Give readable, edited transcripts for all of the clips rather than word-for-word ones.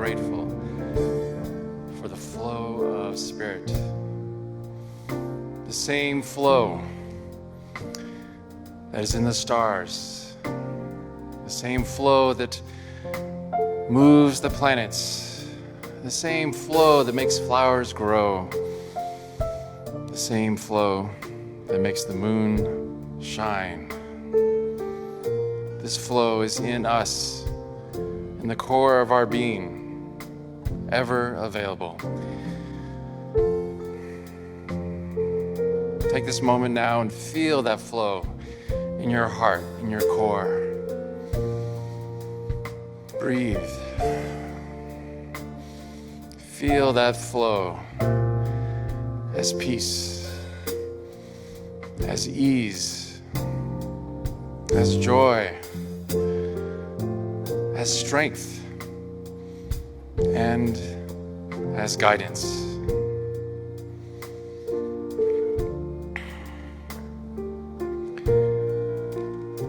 grateful for the flow of Spirit. The same flow that is in the stars. The same flow that moves the planets. The same flow that makes flowers grow. The same flow that makes the moon shine. This flow is in us, in the core of our being, ever available. Take this moment now and feel that flow in your heart, in your core. Breathe. Feel that flow as peace, as ease, as joy, as strength, and as guidance.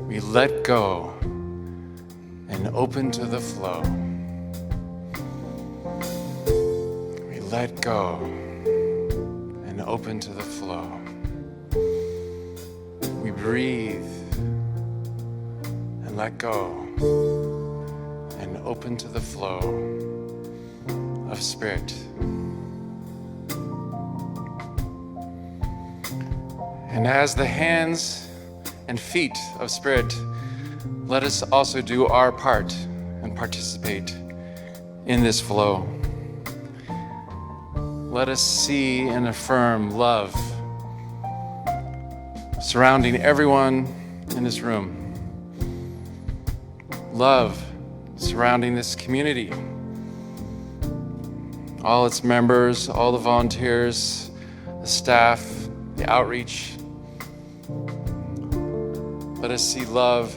We let go and open to the flow. We let go and open to the flow. We breathe and let go and open to the flow of Spirit. And as the hands and feet of Spirit, let us also do our part and participate in this flow. Let us see and affirm love surrounding everyone in this room. Love surrounding this community, all its members, all the volunteers, the staff, the outreach. Let us see love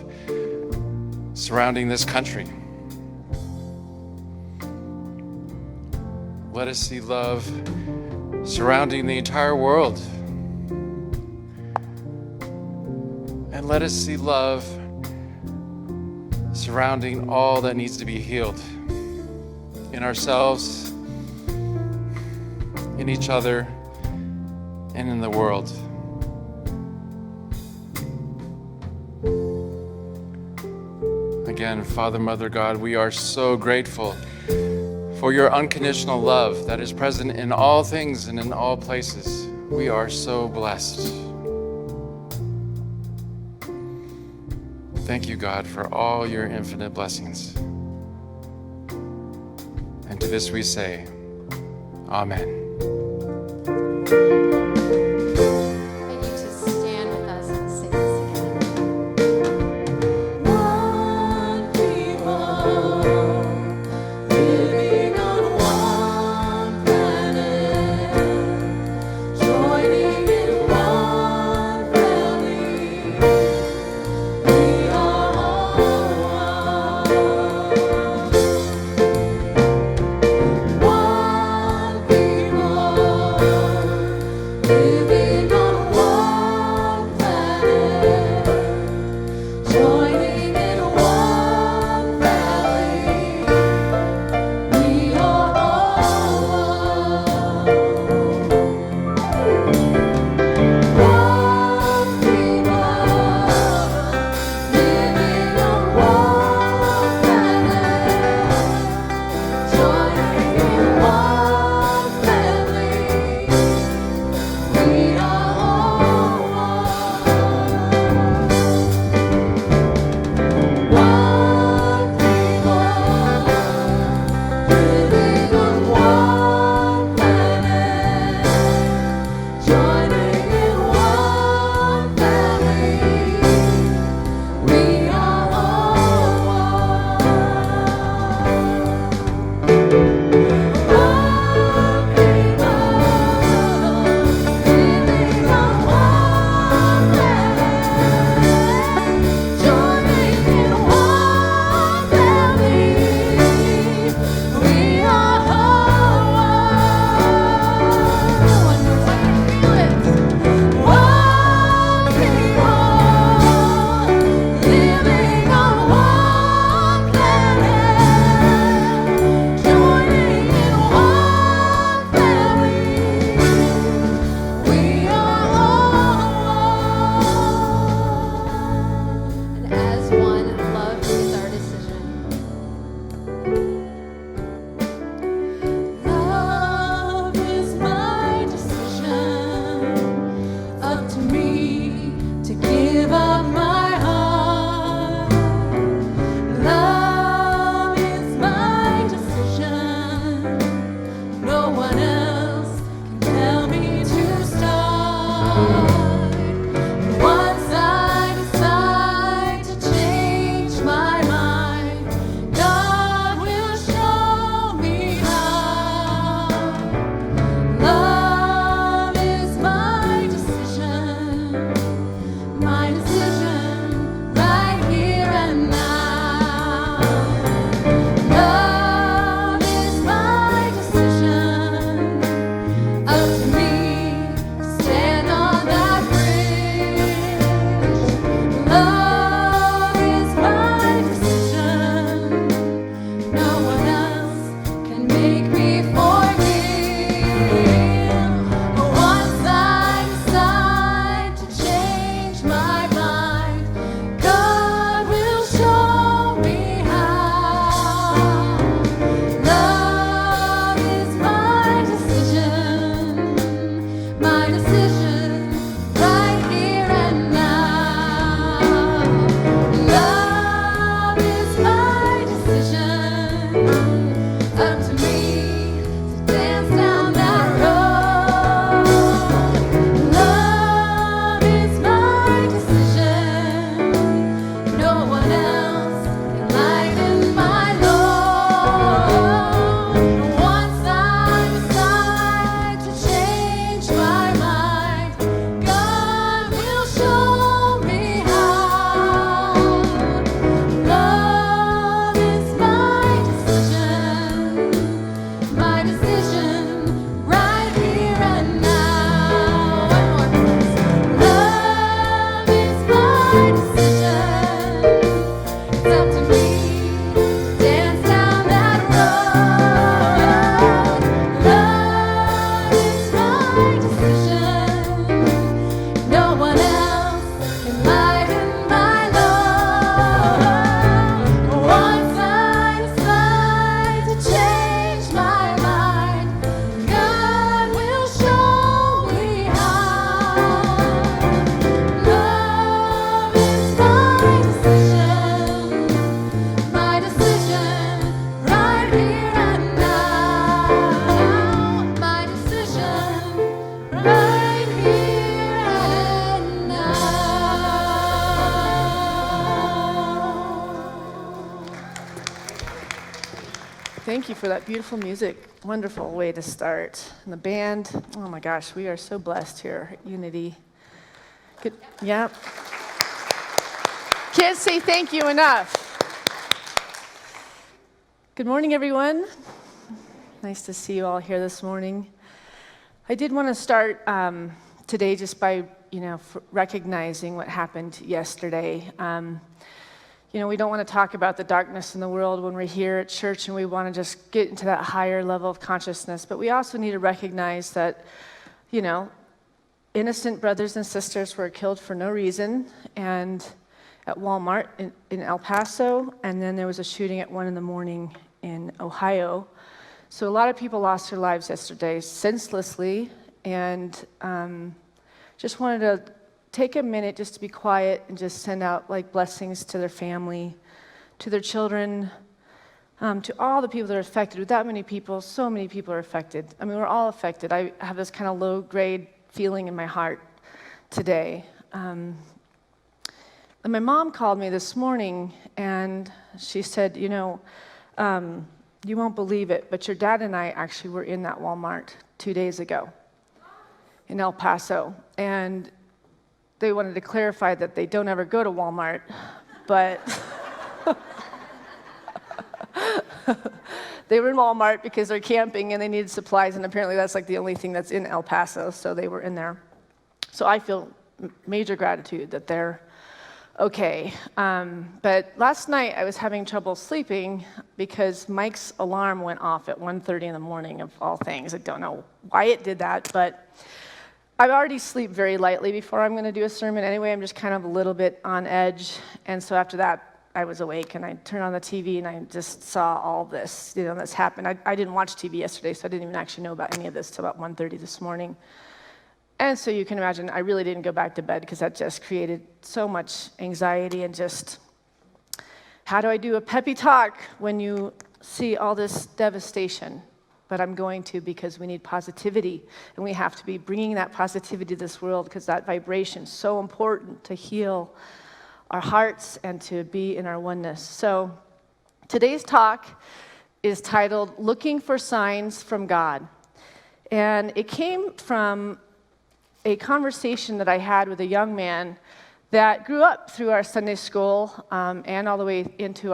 surrounding this country. Let us see love surrounding the entire world. And let us see love surrounding all that needs to be healed in ourselves, in each other, and in the world. Again, Father, Mother, God, we are so grateful for your unconditional love that is present in all things and in all places. We are so blessed. Thank you, God, for all your infinite blessings. And to this we say, Amen. Thank you for that beautiful music. Wonderful way to start. And the band, oh my gosh, we are so blessed here at Unity. Good, yeah. Can't say thank you enough. Good morning, everyone. Nice to see you all here this morning. I did want to start today just by, recognizing what happened yesterday. We don't want to talk about the darkness in the world when we're here at church, and we want to just get into that higher level of consciousness. But we also need to recognize that, innocent brothers and sisters were killed for no reason, and at Walmart in El Paso, and then there was a shooting at 1 a.m. in Ohio. So a lot of people lost their lives yesterday senselessly, and just wanted to take a minute just to be quiet and just send out blessings to their family, to their children, to all the people that are affected. With that many people, so many people are affected. I mean, we're all affected. I have this kind of low-grade feeling in my heart today. And my mom called me this morning, and she said, you won't believe it, but your dad and I actually were in that Walmart 2 days ago in El Paso. And they wanted to clarify that they don't ever go to Walmart, but they were in Walmart because they're camping and they needed supplies, and apparently that's the only thing that's in El Paso, so they were in there. So I feel major gratitude that they're okay. But last night I was having trouble sleeping because Mike's alarm went off at 1:30 in the morning, of all things. I don't know why it did that, but I already sleep very lightly before I'm going to do a sermon anyway. I'm just kind of a little bit on edge. And so after that, I was awake, and I turned on the TV, and I just saw all this, that's happened. I didn't watch TV yesterday, so I didn't even actually know about any of this till about 1:30 this morning. And so you can imagine, I really didn't go back to bed because that just created so much anxiety and just, how do I do a peppy talk when you see all this devastation? But I'm going to, because we need positivity, and we have to be bringing that positivity to this world, because that vibration is so important to heal our hearts and to be in our oneness. So today's talk is titled, Looking for Signs from God. And it came from a conversation that I had with a young man that grew up through our Sunday school and all the way into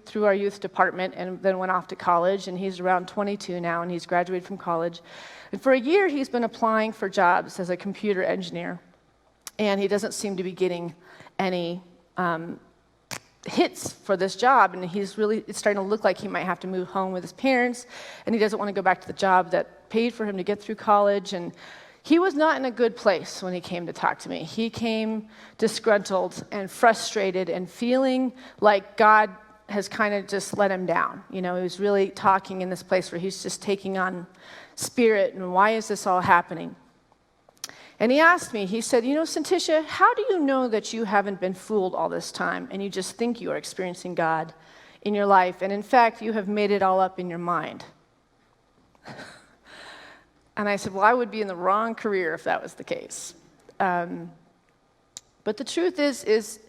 through our youth department, and then went off to college, and he's around 22 now, and he's graduated from college. And for a year, he's been applying for jobs as a computer engineer, and he doesn't seem to be getting any hits for this job, and it's starting to look like he might have to move home with his parents, and he doesn't want to go back to the job that paid for him to get through college. And he was not in a good place when he came to talk to me. He came disgruntled and frustrated and feeling like God has kind of just let him down. He was really talking in this place where he's just taking on spirit, and why is this all happening? And he asked me, he said, Syntysche, how do you know that you haven't been fooled all this time and you just think you are experiencing God in your life, and in fact, you have made it all up in your mind? And I said, well, I would be in the wrong career if that was the case. But the truth is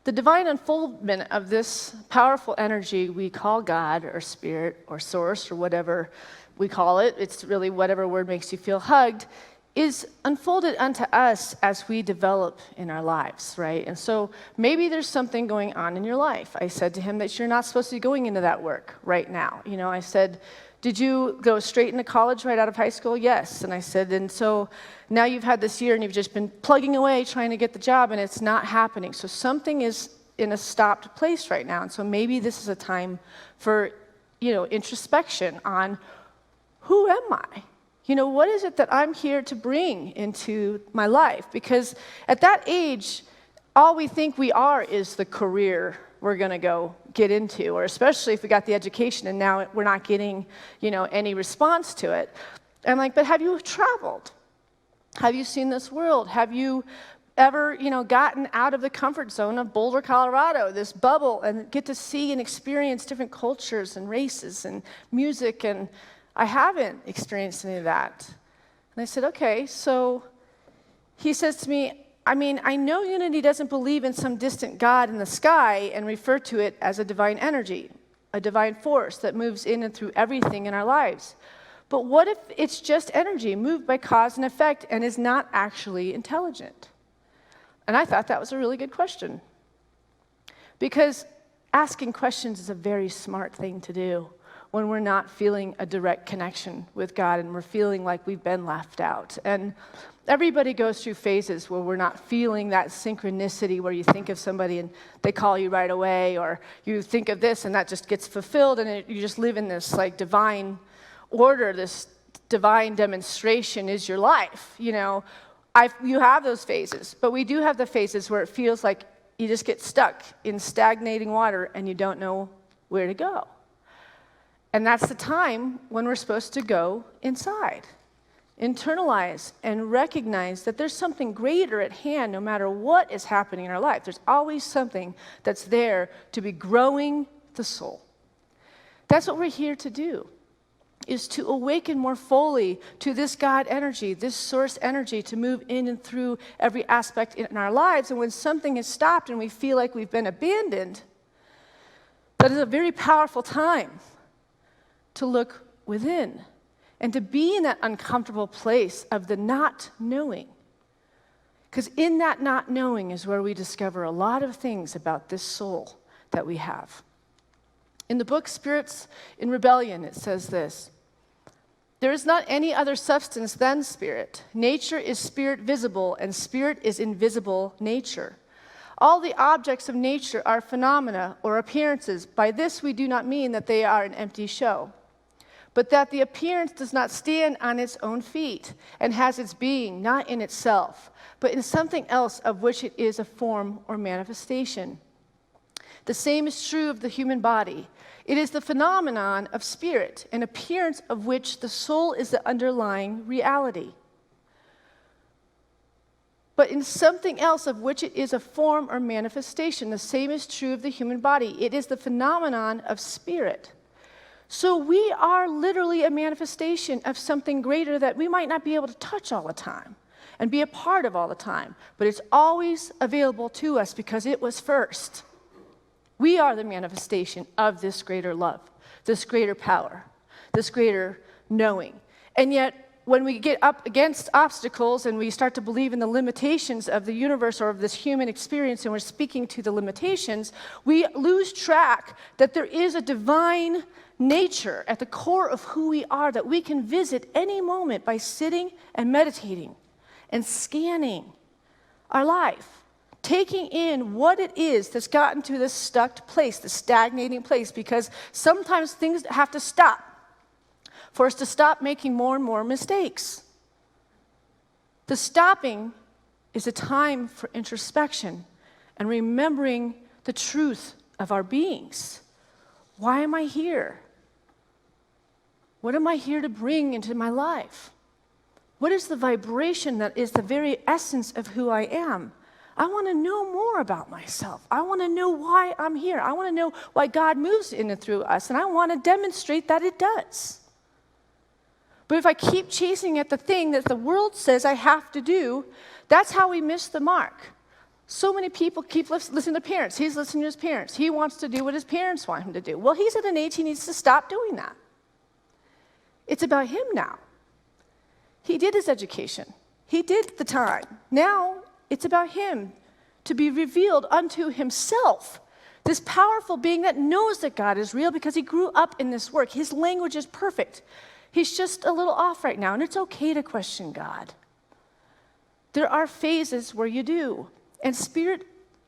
the divine unfoldment of this powerful energy we call God or spirit or source or whatever we call it, it's really whatever word makes you feel hugged, is unfolded unto us as we develop in our lives, right? And so maybe there's something going on in your life. I said to him that you're not supposed to be going into that work right now. I said, did you go straight into college right out of high school? Yes. And I said, and so now you've had this year and you've just been plugging away trying to get the job, and it's not happening. So something is in a stopped place right now. And so maybe this is a time for, introspection on who am I? What is it that I'm here to bring into my life? Because at that age, all we think we are is the career we're going to go get into, or especially if we got the education and now we're not getting, any response to it. I'm like, but have you traveled? Have you seen this world? Have you ever, gotten out of the comfort zone of Boulder, Colorado, this bubble, and get to see and experience different cultures and races and music? And I haven't experienced any of that. And I said, okay. So he says to me, I know Unity doesn't believe in some distant God in the sky and refer to it as a divine energy. a divine force that moves in and through everything in our lives. But what if it's just energy moved by cause and effect and is not actually intelligent? And I thought that was a really good question. Because asking questions is a very smart thing to do when we're not feeling a direct connection with God and we're feeling like we've been left out. And everybody goes through phases where we're not feeling that synchronicity where you think of somebody and they call you right away, or you think of this and that just gets fulfilled, and you just live in this like divine order, this divine demonstration is your life. You know, you have those phases, but we do have the phases where it feels like you just get stuck in stagnating water and you don't know where to go. And that's the time when we're supposed to go inside, internalize, and recognize that there's something greater at hand no matter what is happening in our life. There's always something that's there to be growing the soul. That's what we're here to do, is to awaken more fully to this God energy, this source energy, to move in and through every aspect in our lives. And when something is stopped and we feel like we've been abandoned, that is a very powerful time to look within and to be in that uncomfortable place of the not knowing. Because in that not knowing is where we discover a lot of things about this soul that we have. In the book Spirits in Rebellion, it says this: "There is not any other substance than spirit. Nature is spirit visible, and spirit is invisible nature. All the objects of nature are phenomena or appearances. By this we do not mean that they are an empty show, but that the appearance does not stand on its own feet and has its being not in itself, but in something else of which it is a form or manifestation. The same is true of the human body. It is the phenomenon of spirit, an appearance of which the soul is the underlying reality. But in something else of which it is a form or manifestation. The same is true of the human body. It is the phenomenon of spirit." So we are literally a manifestation of something greater that we might not be able to touch all the time and be a part of all the time, but it's always available to us because it was first. We are the manifestation of this greater love, this greater power, this greater knowing. And yet, when we get up against obstacles and we start to believe in the limitations of the universe or of this human experience, and we're speaking to the limitations, we lose track that there is a divine nature at the core of who we are that we can visit any moment by sitting and meditating and scanning our life, taking in what it is that's gotten to this stuck place, the stagnating place, because sometimes things have to stop for us to stop making more and more mistakes. The stopping is a time for introspection and remembering the truth of our beings. Why am I here? What am I here to bring into my life? What is the vibration that is the very essence of who I am? I want to know more about myself. I want to know why I'm here. I want to know why God moves in and through us, and I want to demonstrate that it does. But if I keep chasing at the thing that the world says I have to do, that's how we miss the mark. So many people keep listening to parents. He's listening to his parents. He wants to do what his parents want him to do. Well, he's at an age he needs to stop doing that. It's about him now. He did his education. He did the time. Now it's about him to be revealed unto himself, this powerful being that knows that God is real because he grew up in this work. His language is perfect. He's just a little off right now, and it's okay to question God. There are phases where you do, and Spirit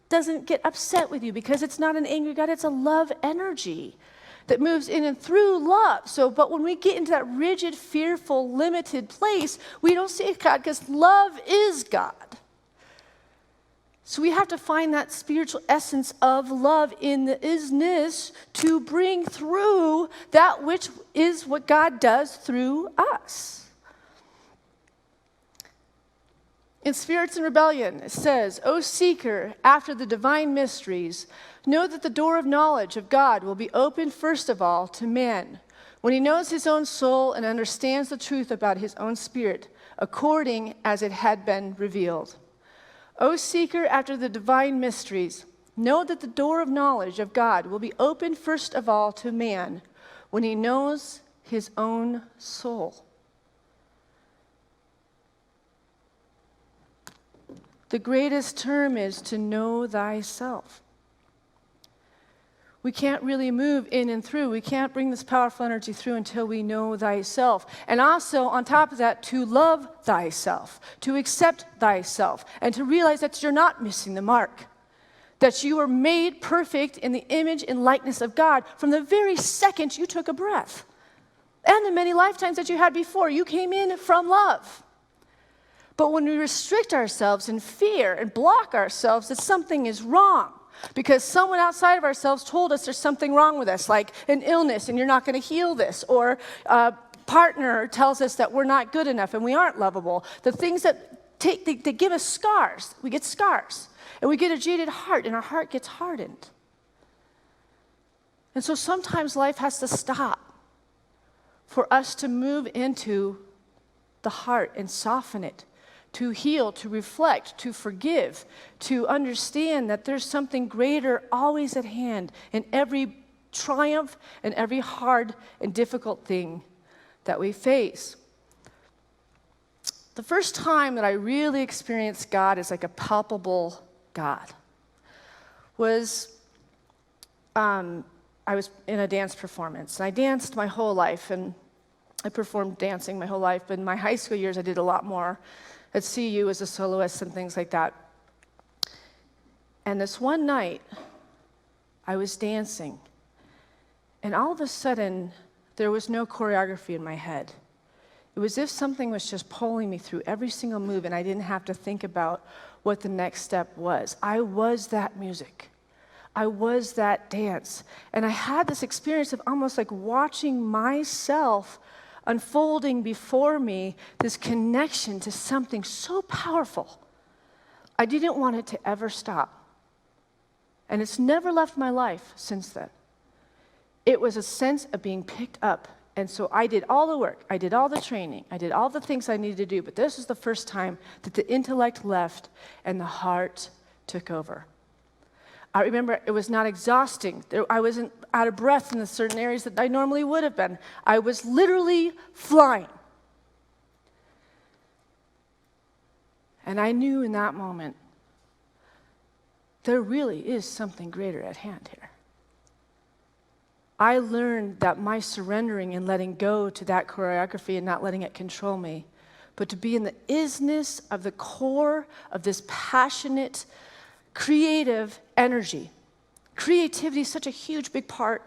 doesn't get upset with you because it's not an angry God, it's a love energy that moves in and through love. But when we get into that rigid, fearful, limited place, we don't see God because love is God. So we have to find that spiritual essence of love in the isness to bring through that which is what God does through us. In Spirits in Rebellion, it says, "O seeker after the divine mysteries, know that the door of knowledge of God will be opened first of all to man, when he knows his own soul and understands the truth about his own spirit, according as it had been revealed. O seeker after the divine mysteries, Know that the door of knowledge of God will be opened first of all to man when he knows his own soul. The greatest term is to know thyself. We can't really move in and through. We can't bring this powerful energy through until we know thyself. And also, on top of that, to love thyself, to accept thyself, and to realize that you're not missing the mark. That you were made perfect in the image and likeness of God from the very second you took a breath. And the many lifetimes that you had before. You came in from love. But when we restrict ourselves in fear and block ourselves, that something is wrong. Because someone outside of ourselves told us there's something wrong with us, like an illness and you're not going to heal this, or a partner tells us that we're not good enough and we aren't lovable. The things that they give us scars. We get scars. And we get a jaded heart, and our heart gets hardened. And so sometimes life has to stop for us to move into the heart and soften it, to heal, to reflect, to forgive, to understand that there's something greater always at hand in every triumph and every hard and difficult thing that we face. The first time that I really experienced God as like a palpable God was I was in a dance performance. And I danced my whole life, and I performed dancing my whole life. But in my high school years, I did a lot more at CU as a soloist and things like that. And this one night, I was dancing, and all of a sudden, there was no choreography in my head. It was as if something was just pulling me through every single move, and I didn't have to think about what the next step was. I was that music. I was that dance. And I had this experience of almost like watching myself unfolding before me, this connection to something so powerful. I didn't want it to ever stop. And it's never left my life since then. It was a sense of being picked up. And so I did all the work, I did all the training, I did all the things I needed to do, but this was the first time that the intellect left and the heart took over. I remember it was not exhausting. I wasn't out of breath in the certain areas that I normally would have been. I was literally flying. And I knew in that moment, there really is something greater at hand here. I learned that my surrendering and letting go to that choreography and not letting it control me, but to be in the isness of the core of this passionate, creative energy. Creativity is such a huge, big part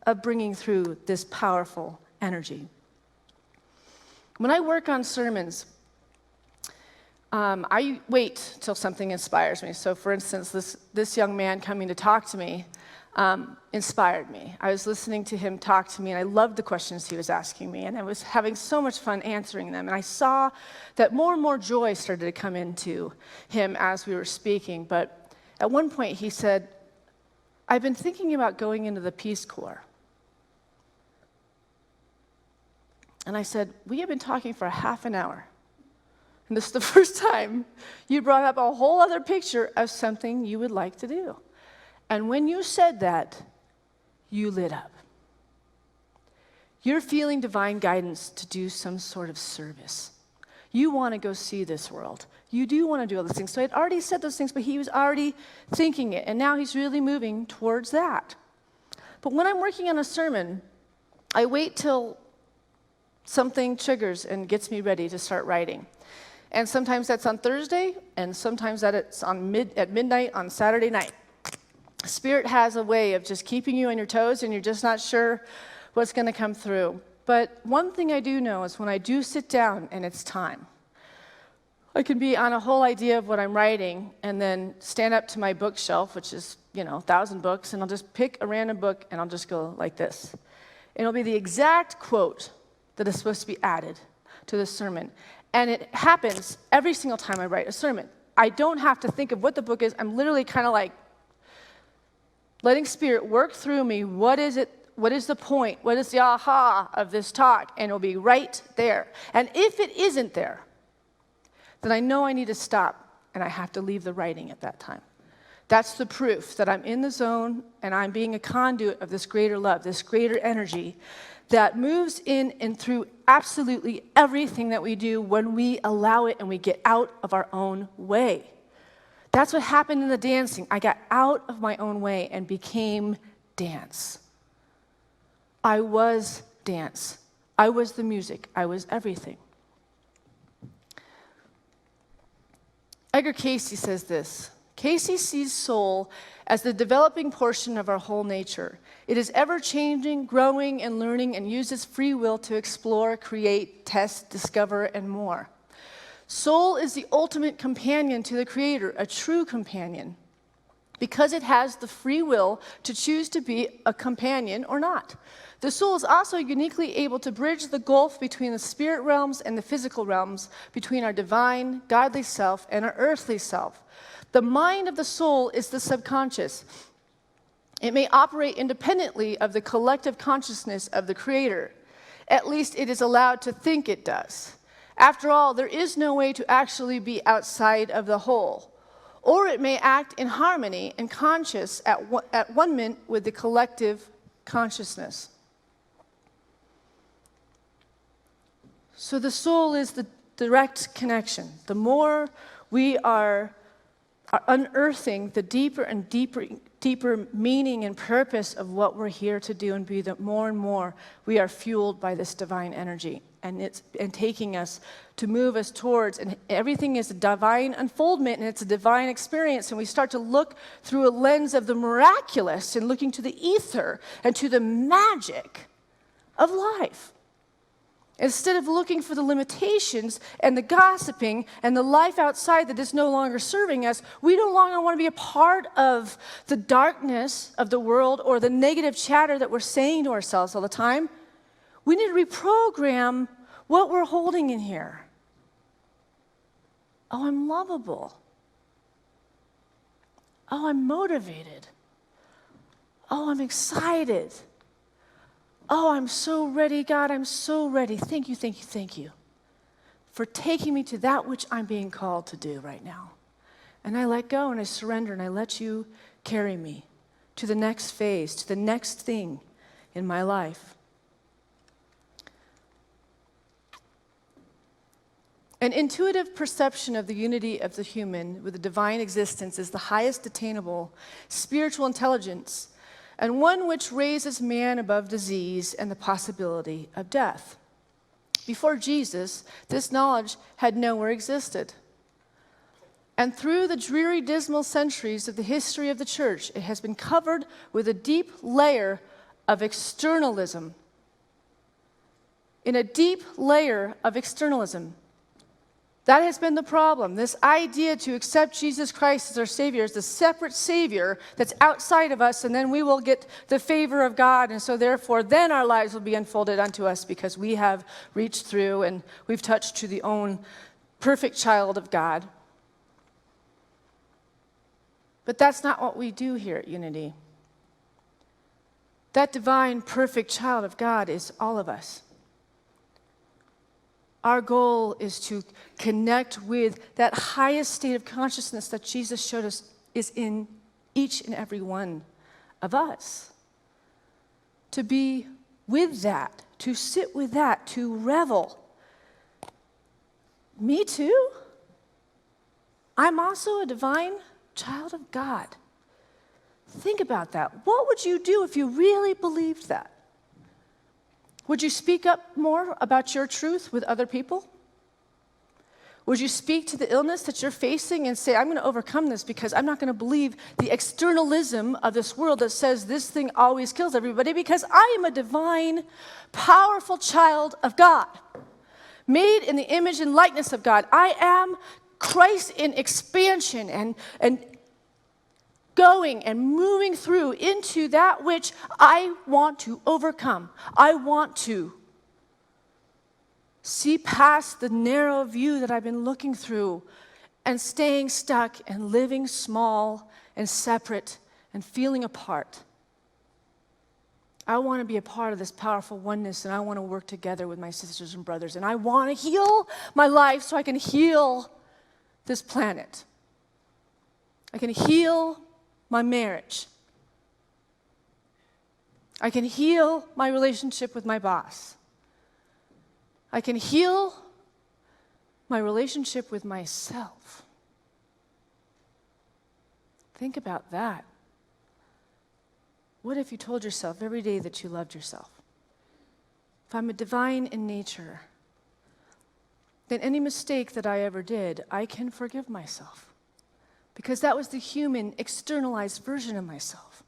of bringing through this powerful energy. When I work on sermons, I wait till something inspires me. So for instance, this young man coming to talk to me inspired me. I was listening to him talk to me, and I loved the questions he was asking me, and I was having so much fun answering them. And I saw that more and more joy started to come into him as we were speaking. But at one point he said, I've been thinking about going into the Peace Corps. And I said, we have been talking for a half an hour. And this is the first time you brought up a whole other picture of something you would like to do. And when you said that, you lit up. You're feeling divine guidance to do some sort of service. You want to go see this world. You do want to do all those things. So I'd already said those things, but he was already thinking it. And now he's really moving towards that. But when I'm working on a sermon, I wait till something triggers and gets me ready to start writing. And sometimes that's on Thursday, and sometimes that it's at midnight on Saturday night. Spirit has a way of just keeping you on your toes, and you're just not sure what's going to come through. But one thing I do know is when I do sit down and it's time, I can be on a whole idea of what I'm writing and then stand up to my bookshelf, which is, 1,000 books, and I'll just pick a random book and I'll just go like this. And it'll be the exact quote that is supposed to be added to the sermon. And it happens every single time I write a sermon. I don't have to think of what the book is. I'm literally kind of like letting Spirit work through me. What is it? What is the point? What is the aha of this talk? And it'll be right there. And if it isn't there, then I know I need to stop and I have to leave the writing at that time. That's the proof that I'm in the zone and I'm being a conduit of this greater love, this greater energy that moves in and through absolutely everything that we do when we allow it and we get out of our own way. That's what happened in the dancing. I got out of my own way and became dance. I was dance. I was the music. I was everything. Edgar Cayce says this: Cayce sees soul as the developing portion of our whole nature. It is ever-changing, growing, and learning, and uses free will to explore, create, test, discover, and more. Soul is the ultimate companion to the Creator, a true companion, because it has the free will to choose to be a companion or not. The soul is also uniquely able to bridge the gulf between the spirit realms and the physical realms, between our divine, godly self and our earthly self. The mind of the soul is the subconscious. It may operate independently of the collective consciousness of the Creator. At least it is allowed to think it does. After all, there is no way to actually be outside of the whole. Or it may act in harmony and conscious at one mint with the collective consciousness. So the soul is the direct connection. The more we are unearthing the deeper and deeper meaning and purpose of what we're here to do and be, the more and more we are fueled by this divine energy. And taking us to move us towards, and everything is a divine unfoldment, and it's a divine experience, and we start to look through a lens of the miraculous and looking to the ether and to the magic of life. Instead of looking for the limitations and the gossiping and the life outside that is no longer serving us, we no longer want to be a part of the darkness of the world or the negative chatter that we're saying to ourselves all the time. We need to reprogram what we're holding in here. Oh, I'm lovable. Oh, I'm motivated. Oh, I'm excited. Oh, I'm so ready, God, I'm so ready. Thank you, thank you, thank you for taking me to that which I'm being called to do right now. And I let go and I surrender and I let you carry me to the next phase, to the next thing in my life. An intuitive perception of the unity of the human with the divine existence is the highest attainable spiritual intelligence, and one which raises man above disease and the possibility of death. Before Jesus, this knowledge had nowhere existed. And through the dreary, dismal centuries of the history of the church, it has been covered with a deep layer of externalism. In a deep layer of externalism. That has been the problem. This idea to accept Jesus Christ as our Savior, as the separate Savior that's outside of us, and then we will get the favor of God, and so therefore then our lives will be unfolded unto us because we have reached through and we've touched to the own perfect child of God. But that's not what we do here at Unity. That divine, perfect child of God is all of us. Our goal is to connect with that highest state of consciousness that Jesus showed us is in each and every one of us. To be with that, to sit with that, to revel. Me too? I'm also a divine child of God. Think about that. What would you do if you really believed that? Would you speak up more about your truth with other people? Would you speak to the illness that you're facing and say, I'm going to overcome this because I'm not going to believe the externalism of this world that says this thing always kills everybody, because I am a divine, powerful child of God, made in the image and likeness of God. I am Christ in expansion and going and moving through into that which I want to overcome. I want to see past the narrow view that I've been looking through and staying stuck and living small and separate and feeling apart. I want to be a part of this powerful oneness, and I want to work together with my sisters and brothers, and I want to heal my life so I can heal this planet. I can heal my marriage. I can heal my relationship with my boss. I can heal my relationship with myself. Think about that. What if you told yourself every day that you loved yourself? If I'm a divine in nature, then any mistake that I ever did, I can forgive myself. Because that was the human, externalized version of myself.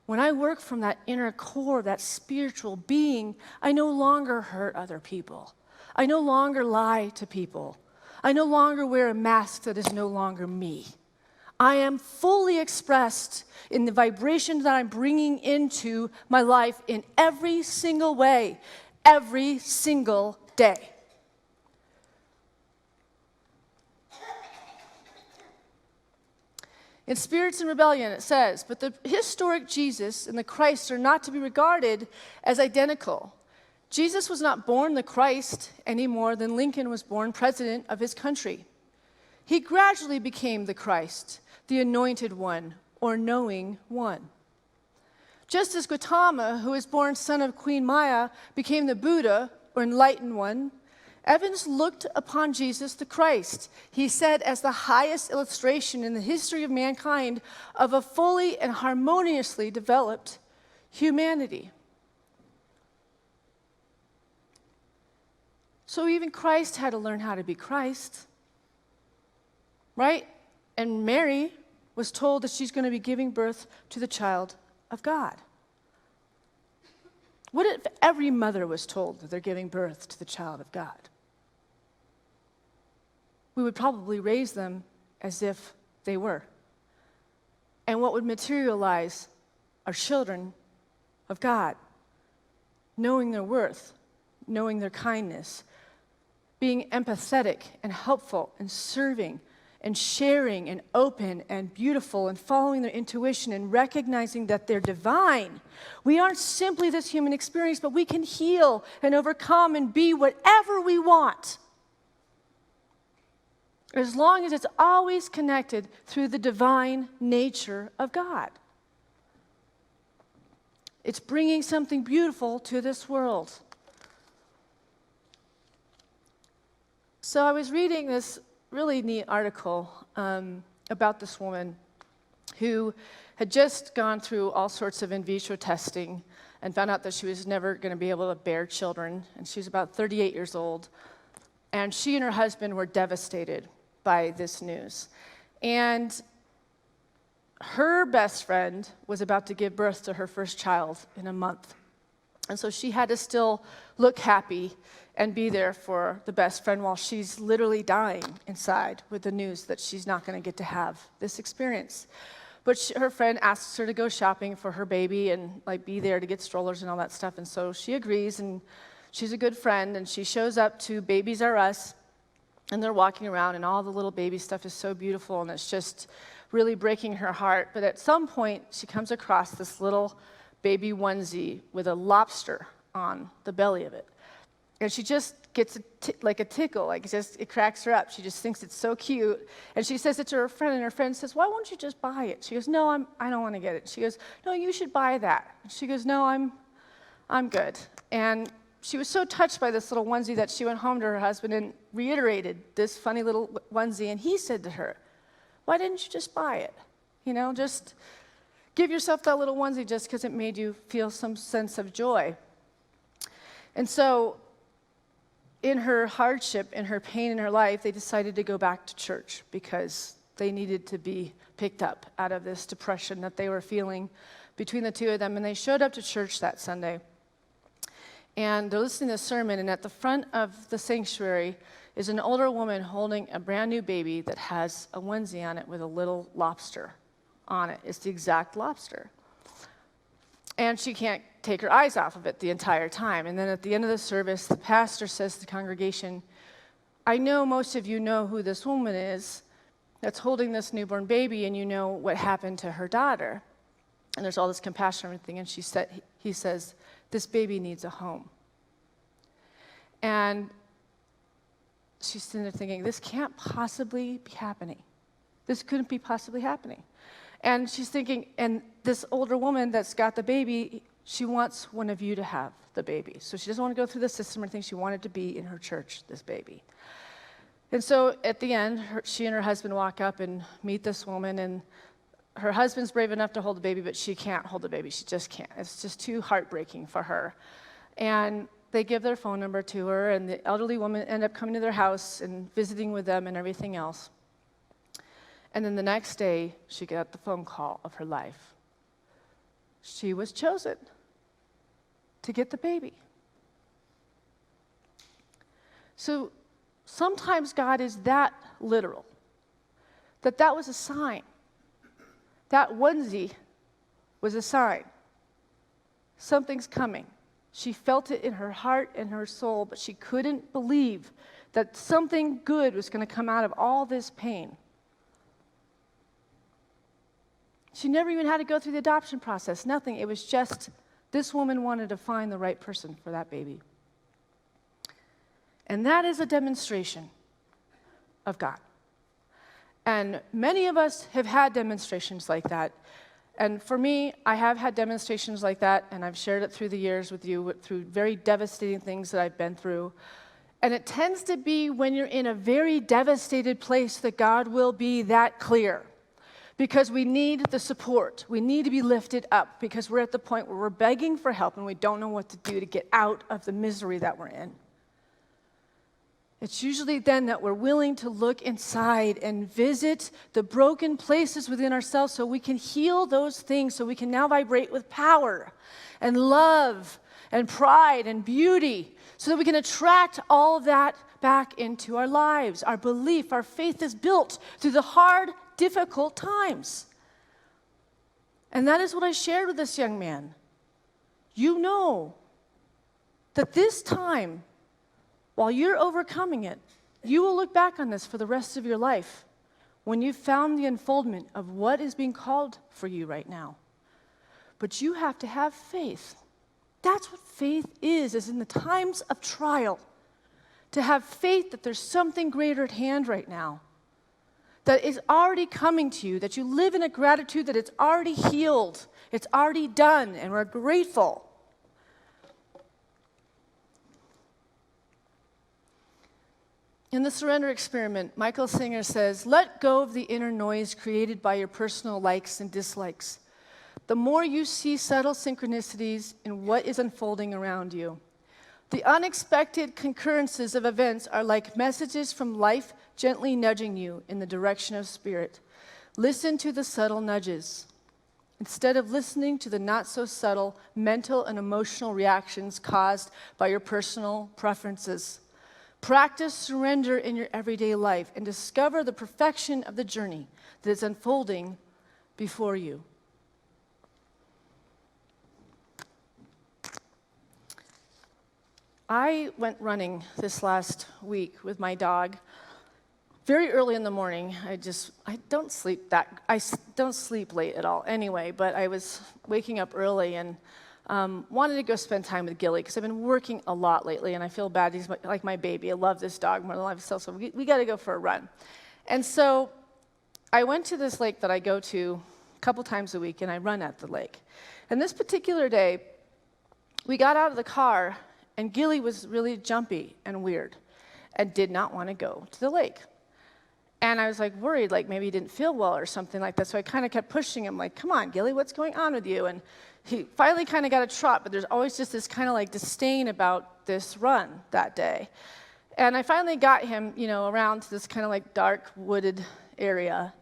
When I work from that inner core, that spiritual being, I no longer hurt other people. I no longer lie to people. I no longer wear a mask that is no longer me. I am fully expressed in the vibration that I'm bringing into my life in every single way, every single day. In Spirits in Rebellion, it says, but the historic Jesus and the Christ are not to be regarded as identical. Jesus was not born the Christ any more than Lincoln was born president of his country. He gradually became the Christ, the anointed one, or knowing one. Just as Gautama, who was born son of Queen Maya, became the Buddha, or enlightened one, Evans looked upon Jesus the Christ, he said, as the highest illustration in the history of mankind of a fully and harmoniously developed humanity. So even Christ had to learn how to be Christ, right? And Mary was told that she's going to be giving birth to the child of God. What if every mother was told that they're giving birth to the child of God? We would probably raise them as if they were. And what would materialize are children of God, knowing their worth, knowing their kindness, being empathetic and helpful and serving and sharing and open and beautiful and following their intuition and recognizing that they're divine. We aren't simply this human experience, but we can heal and overcome and be whatever we want, as long as it's always connected through the divine nature of God. It's bringing something beautiful to this world. So I was reading this really neat article about this woman who had just gone through all sorts of in vitro testing and found out that she was never going to be able to bear children. And she was about 38 years old. And she and her husband were devastated by this news. And her best friend was about to give birth to her first child in a month. And so she had to still look happy and be there for the best friend while she's literally dying inside with the news that she's not going to get to have this experience. But her friend asks her to go shopping for her baby and be there to get strollers and all that stuff. And so she agrees, and she's a good friend, and she shows up to Babies R Us, and they're walking around, and all the little baby stuff is so beautiful, and it's just really breaking her heart. But at some point, she comes across this little baby onesie with a lobster on the belly of it. And she just gets a tickle, it cracks her up. She just thinks it's so cute. And she says it to her friend, and her friend says, why won't you just buy it? She goes, no, I don't want to get it. She goes, no, you should buy that. And she goes, no, I'm good. And she was so touched by this little onesie that she went home to her husband and reiterated this funny little onesie. And he said to her, why didn't you just buy it? Just give yourself that little onesie just because it made you feel some sense of joy. And so in her hardship, in her pain in her life, they decided to go back to church because they needed to be picked up out of this depression that they were feeling between the two of them. And they showed up to church that Sunday. And they're listening to a sermon, and at the front of the sanctuary is an older woman holding a brand new baby that has a onesie on it with a little lobster on it. It's the exact lobster. And she can't take her eyes off of it the entire time. And then at the end of the service, the pastor says to the congregation, I know most of you know who this woman is that's holding this newborn baby, and you know what happened to her daughter. And there's all this compassion and everything. And he says, this baby needs a home. And she's sitting there thinking, this can't possibly be happening. This couldn't be possibly happening. And she's thinking, and this older woman that's got the baby, she wants one of you to have the baby. So she doesn't want to go through the system or anything. She wanted to be in her church, this baby. And so at the end, she and her husband walk up and meet this woman, and her husband's brave enough to hold the baby, but she can't hold the baby. She just can't. It's just too heartbreaking for her. And they give their phone number to her, and the elderly woman end up coming to their house and visiting with them and everything else. And then the next day, she got the phone call of her life. She was chosen to get the baby. So sometimes God is that literal, that was a sign. That onesie was a sign. Something's coming. She felt it in her heart and her soul, but she couldn't believe that something good was going to come out of all this pain. She never even had to go through the adoption process, nothing. It was just this woman wanted to find the right person for that baby. And that is a demonstration of God. And many of us have had demonstrations like that. And for me, I have had demonstrations like that, and I've shared it through the years with you, through very devastating things that I've been through. And it tends to be when you're in a very devastated place that God will be that clear. Because we need the support. We need to be lifted up because we're at the point where we're begging for help and we don't know what to do to get out of the misery that we're in. It's usually then that we're willing to look inside and visit the broken places within ourselves so we can heal those things, so we can now vibrate with power and love and pride and beauty, so that we can attract all of that back into our lives. Our belief, our faith is built through the hard, difficult times. And that is what I shared with this young man. You know that this time, while you're overcoming it, you will look back on this for the rest of your life when you've found the unfoldment of what is being called for you right now. But you have to have faith. That's what faith is in the times of trial. To have faith that there's something greater at hand right now, that is already coming to you, that you live in a gratitude that it's already healed, it's already done, and we're grateful. In the surrender experiment, Michael Singer says, let go of the inner noise created by your personal likes and dislikes. The more you see subtle synchronicities in what is unfolding around you. The unexpected concurrences of events are like messages from life gently nudging you in the direction of spirit. Listen to the subtle nudges, instead of listening to the not-so-subtle mental and emotional reactions caused by your personal preferences. Practice surrender in your everyday life and discover the perfection of the journey that is unfolding before you. I went running this last week with my dog very early in the morning. I don't sleep late at all anyway, but I was waking up early and wanted to go spend time with Gilly because I've been working a lot lately and I feel bad. He's like my baby. I love this dog more than life itself, so we got to go for a run. And so I went to this lake that I go to a couple times a week and I run at the lake. And this particular day, we got out of the car and Gilly was really jumpy and weird and did not want to go to the lake. And I was like worried, like maybe he didn't feel well or something like that. So I kind of kept pushing him, like, come on, Gilly, what's going on with you? And he finally kind of got a trot, but there's always just this kind of like disdain about this run that day. And I finally got him, around to this kind of like dark wooded area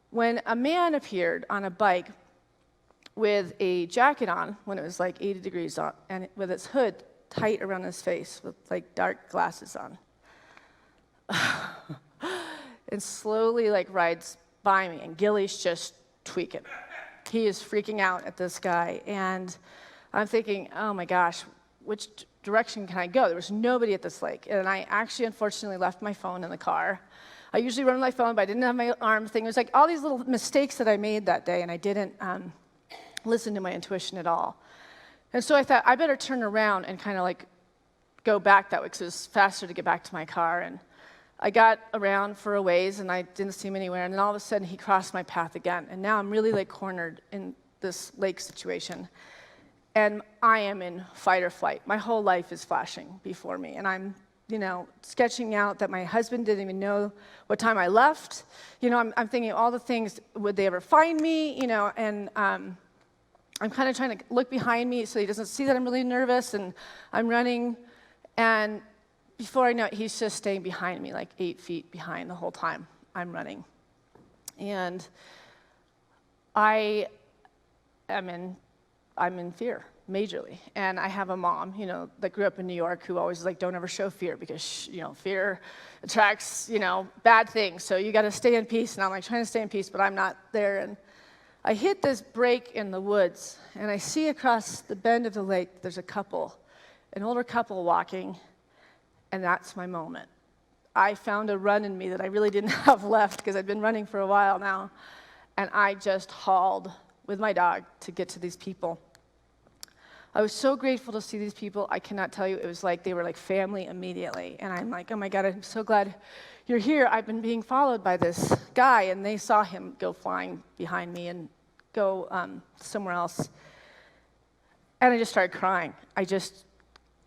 when a man appeared on a bike with a jacket on when it was like 80 degrees on, and with its hood tight around his face with like dark glasses on. And slowly like rides by me, and Gilly's just tweaking. He is freaking out at this guy, and I'm thinking, oh my gosh, which direction can I go? There was nobody at this lake, and I actually unfortunately left my phone in the car. I usually run with my phone, but I didn't have my arm thing. It was like all these little mistakes that I made that day, and I didn't listen to my intuition at all. And so I thought, I better turn around and kind of like go back that way because it was faster to get back to my car. And I got around for a ways, and I didn't see him anywhere, and then all of a sudden, he crossed my path again, and now I'm really, like, cornered in this lake situation, and I am in fight or flight. My whole life is flashing before me, and I'm, sketching out that my husband didn't even know what time I left. I'm thinking all the things, would they ever find me, and I'm kind of trying to look behind me so he doesn't see that I'm really nervous, and I'm running, and before I know it, he's just staying behind me, like 8 feet behind the whole time I'm running. And I'm in fear, majorly. And I have a mom, that grew up in New York who always is like, don't ever show fear because, fear attracts, bad things. So you got to stay in peace. And I'm like trying to stay in peace, but I'm not there. And I hit this break in the woods, and I see across the bend of the lake, there's an older couple walking. And that's my moment. I found a run in me that I really didn't have left because I've been running for a while now. And I just hauled with my dog to get to these people. I was so grateful to see these people. I cannot tell you, it was like they were like family immediately. And I'm like, oh my God, I'm so glad you're here. I've been being followed by this guy. And they saw him go flying behind me and go somewhere else. And I just started crying. I just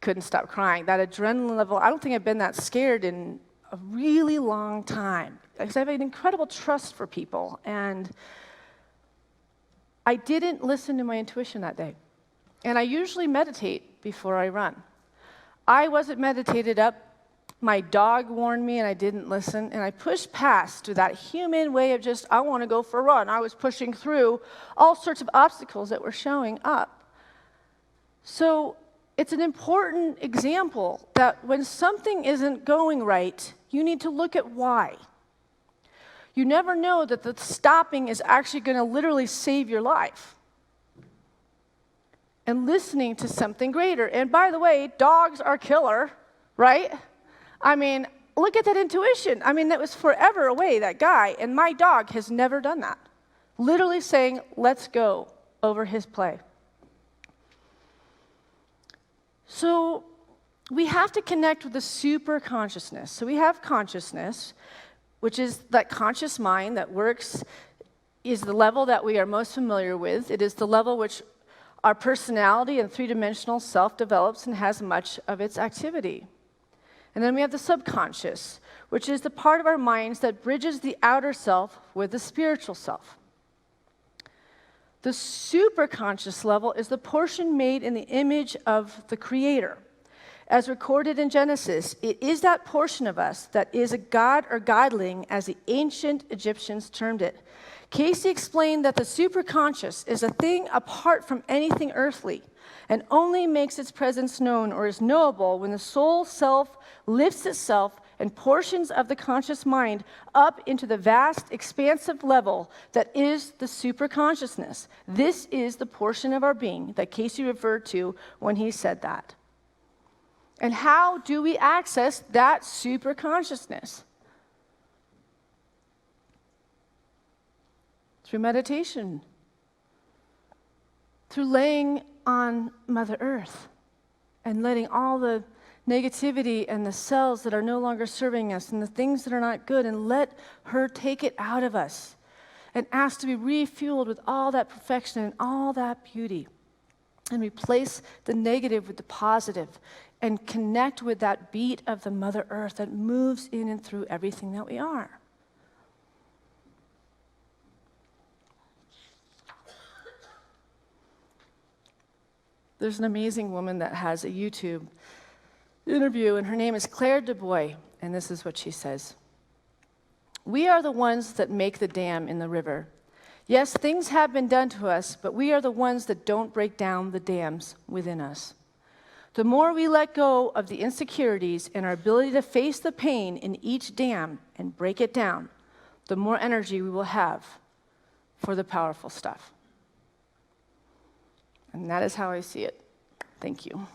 couldn't stop crying. That adrenaline level, I don't think I've been that scared in a really long time. Because I have an incredible trust for people. And I didn't listen to my intuition that day. And I usually meditate before I run. I wasn't meditated up. My dog warned me and I didn't listen. And I pushed past to that human way of just, I want to go for a run. I was pushing through all sorts of obstacles that were showing up. So it's an important example that when something isn't going right, you need to look at why. You never know that the stopping is actually going to literally save your life. And listening to something greater. And by the way, dogs are killer, right? Look at that intuition. That was forever away, that guy. And my dog has never done that. Literally saying, let's go, over his play. So we have to connect with the super consciousness. So we have consciousness, which is that conscious mind that works, is the level that we are most familiar with. It is the level which our personality and three-dimensional self develops and has much of its activity. And then we have the subconscious, which is the part of our minds that bridges the outer self with the spiritual self. The superconscious level is the portion made in the image of the Creator. As recorded in Genesis, it is that portion of us that is a god or godling, as the ancient Egyptians termed it. Cayce explained that the superconscious is a thing apart from anything earthly and only makes its presence known or is knowable when the soul self lifts itself and portions of the conscious mind up into the vast, expansive level that is the superconsciousness. This is the portion of our being that Cayce referred to when he said that. And how do we access that superconsciousness? Through meditation. Through laying on Mother Earth and letting all the negativity and the cells that are no longer serving us and the things that are not good, and let her take it out of us and ask to be refueled with all that perfection and all that beauty, and replace the negative with the positive and connect with that beat of the Mother Earth that moves in and through everything that we are. There's an amazing woman that has a YouTube interview, and her name is Claire DuBois, and this is what she says. We are the ones that make the dam in the river. Yes, things have been done to us, but we are the ones that don't break down the dams within us. The more we let go of the insecurities and our ability to face the pain in each dam and break it down, the more energy we will have for the powerful stuff. And that is how I see it. Thank you.